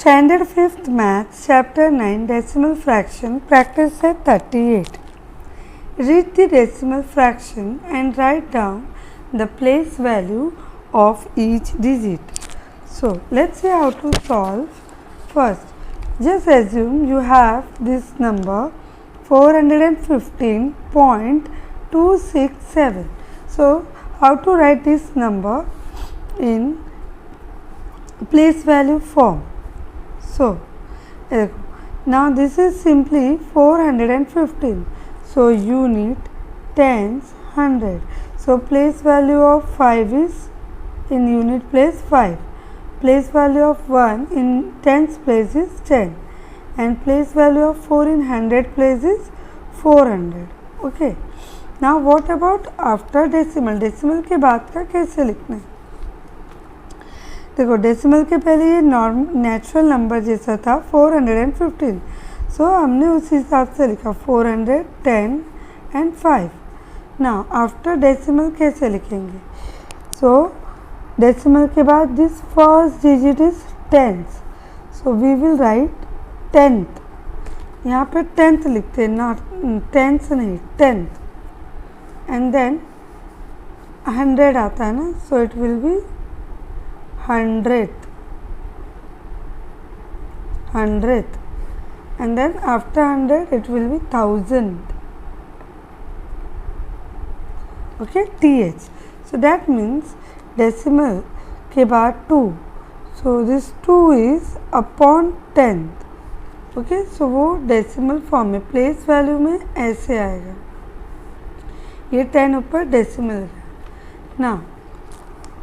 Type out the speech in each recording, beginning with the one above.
Standard 5th Maths, Chapter 9, Decimal Fraction, Practice Set 38. Read the decimal fraction and write down the place value of each digit. So, let's see how to solve. First, just assume you have this number 415.267. So, how to write this number in place value form? So, now this is simply 415. So, unit, tens, hundred. So, place value of 5 is in unit place 5. Place value of 1 in tens place is 10. And place value of 4 in hundred place is 400. Okay. Now, what about after decimal? Decimal के बाद का कैसे लिखना है? देखो decimal के पहले ये नेचुरल नंबर जैसा था 415. सो हमने उस हिसाब से लिखा 410 एंड 5. नाउ आफ्टर डेसिमल कैसे लिखेंगे? सो डेसिमल के बाद this first digit is tenth. So we will write tenth. यहाँ पे टेंथ लिखते हैं, नॉट टेंथ नहीं, टेंथ. एंड देन 100 आता है ना, so it will be hundredth, and then after 100 it will be 1000. Okay, th. So that means decimal के बाद 2. So this 2 is upon 10th. Okay, so वो decimal form में place value में ऐसे आएगा. ये 10 ऊपर decimal है. Now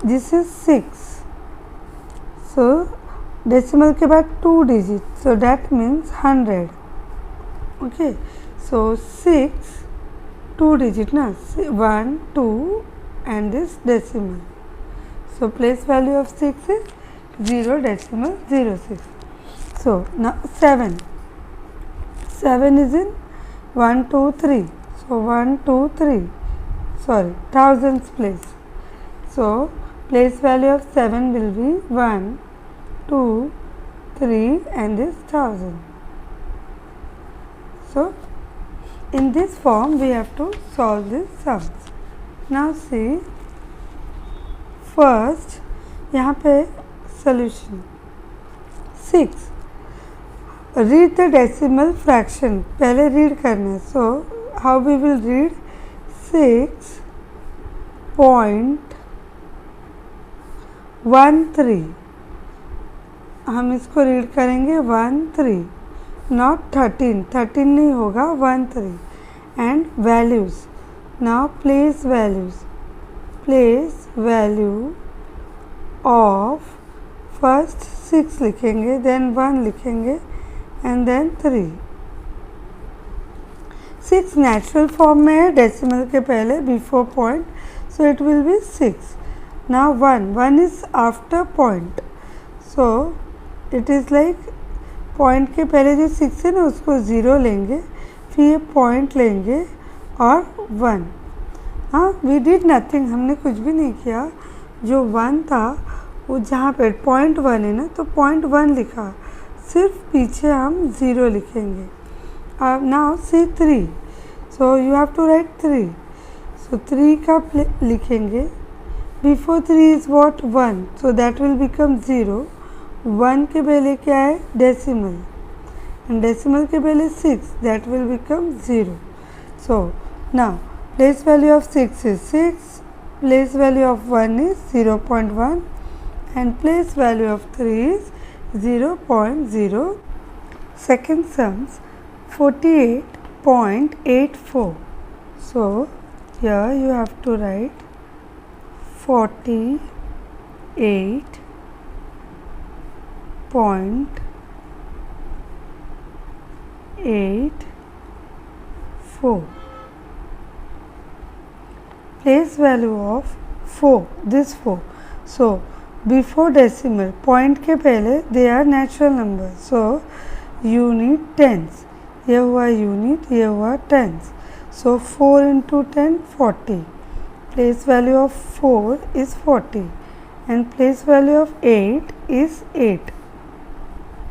this is 6. So, decimal के बाद 2 digit, so that means 100. Okay, so 6, 2 digit ना, 1, 2 and this decimal. So, place value of 6 is 0.06. So, now 7. 7 is in 1, 2, 3. So, 1, 2, 3. Sorry, thousands place. So, place value of 7 will be 1, 2, 3 and this 1000. So, in this form we have to solve these sums. Now see, first यहाँ पे solution 6. Read the decimal fraction. पहले read करना है. So, how we will read? 6.13. हम इसको read करेंगे 13, not 13. 13 नहीं होगा, 13. And values. Now place values. Place value of first 6 लिखेंगे, देन 1 लिखेंगे एंड देन 3. 6 नेचुरल फॉर्म में है डेसिमल के पहले before point, so it will B 6. Now 1 is after point, so it is like point के पहले जो 6 है ना उसको 0 लेंगे, फिर ये point लेंगे और 1. हाँ, we did nothing, हमने कुछ भी नहीं किया. जो 1 था वो जहाँ पे point 1 है ना, तो point 1 लिखा, सिर्फ पीछे हम 0 लिखेंगे. now see 3, so you have to write 3. so 3 का लिखेंगे. Before 3 is what? 1. So that will become 0. 1 के पहले क्या है? Decimal. And decimal के पहले 6. That will become 0. So now place value of 6 is 6. Place value of 1 is 0.1. And place value of 3 is 0.0. Second sums 48.84. So here you have to write 48.84. Place value of 4, this 4. So, before decimal, point के पहले they are natural numbers. So, unit tens. ये हुआ unit, ये हुआ tens. So, 4 into 10, 40. Place value of 4 is 40 and place value of 8 is 8.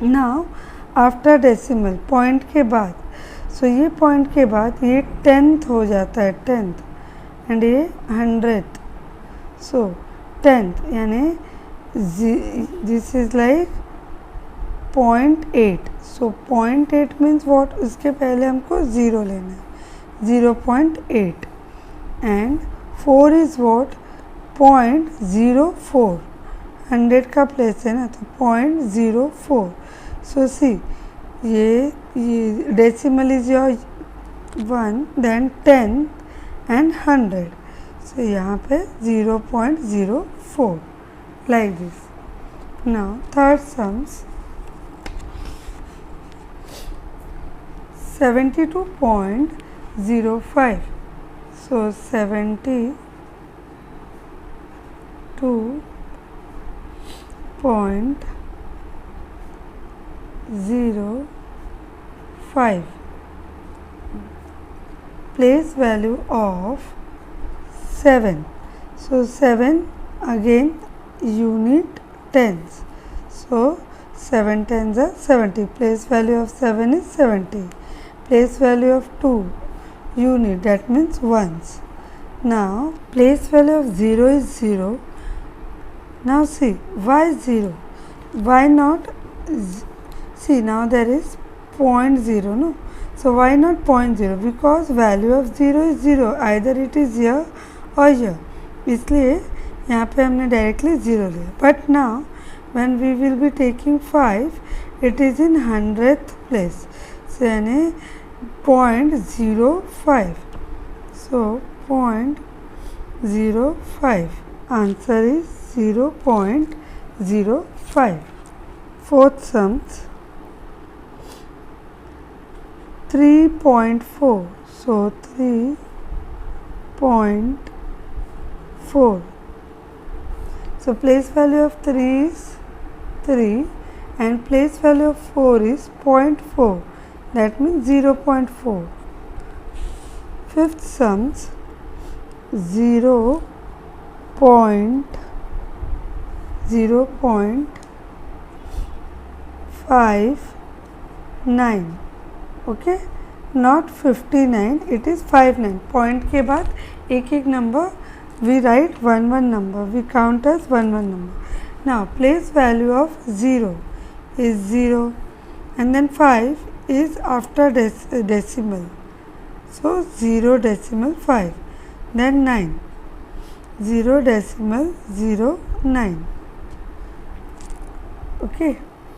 Now after decimal, point के बाद, सो ये point के बाद ये 10th हो जाता है, 10th एंड ये 100th, सो 10th यानी this is like 0.8, so 0.8 means what, उसके पहले हमको 0 लेना है, 0.8 एंड 4 इज वॉट 0.04, 100 का प्लेस है ना, तो 0.04, सो सी ये decimal is your 1, then 10 and 100, so यहाँ पे 0.04 like this. Now third sums, 72.05, so 72.05, place value of 7, so 7 again unit tens, so 7 tens are 70, place value of 7 is 70, place value of 2 unit, that means ones. Now place value of 0 is 0. Now see, why 0, why not see, now there is 0.0, no, so why not 0.0, because value of 0 is 0, either it is here or here, इसलिए यहाँ पे हमने directly 0 लिया. But now when we will be taking 5, it is in 100th place, so यानी 0.05, सो 0.05, answer is 0.05. Fourth sums 3.4, so 3.4, so place value of 3 is 3 and place value of 4 is 0.4, that means 0.4. Fifth sums 0.59, okay, not 59, it is 59. Point के बाद एक एक number we write one number, we count as one number. Now place value of 0 is 0 and then 5 is after decimal, so 0.5, then 9, 0.09, okay.